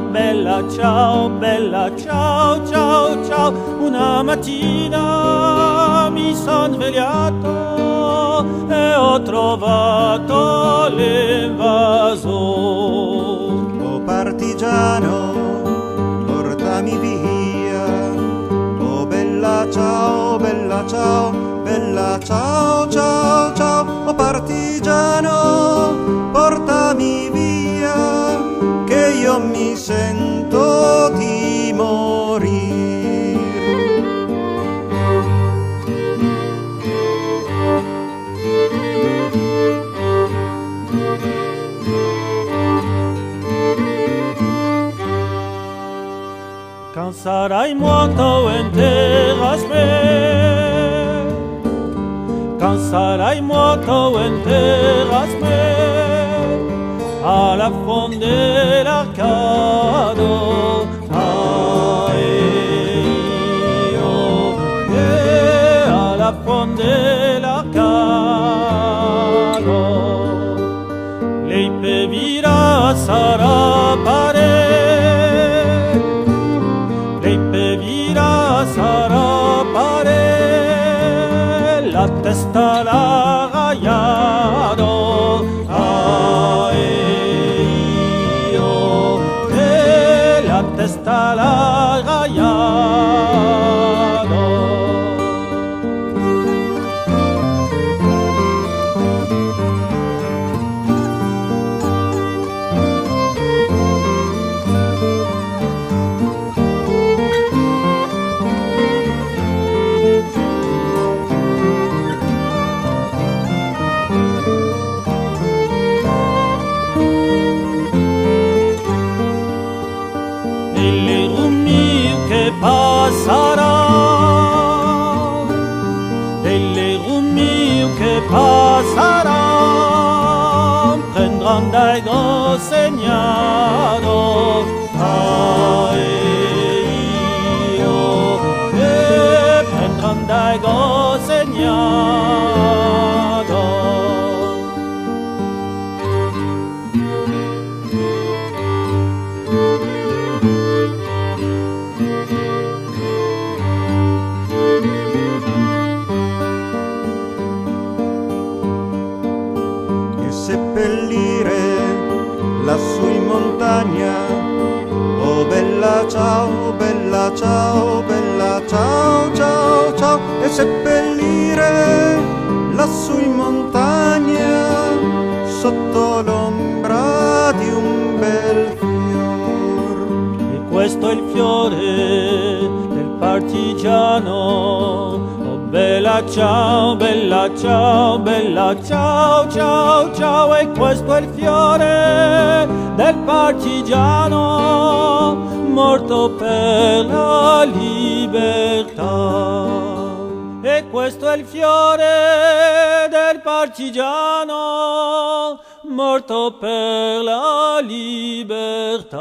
bella ciao, ciao, ciao. Una mattina mi son svegliato e ho trovato l'invasore. Oh partigiano, portami via. Oh bella ciao, bella ciao, bella ciao, ciao, ciao. Oh partigiano, portami via, che io mi sento di morire. Quand sarai morto enterrasme, quand sarai morto enterrasme alla fonde dell'arcado. Alla fonde dell'arcado. Lei per vira sarà pare, sarà pare, la testa l'ha raiato. La testa l'ha raiato. Delle rumie che passaran prendran dai segnato. Prendran dai segnato. Seppellire lassù in montagna. Oh bella ciao, bella ciao, bella ciao, ciao, ciao. E seppellire lassù in montagna sotto l'ombra di un bel fior. E questo è il fiore del partigiano. Bella ciao, bella ciao, bella ciao, ciao, ciao. E questo è il fiore del partigiano morto per la libertà. E questo è il fiore del partigiano morto per la libertà.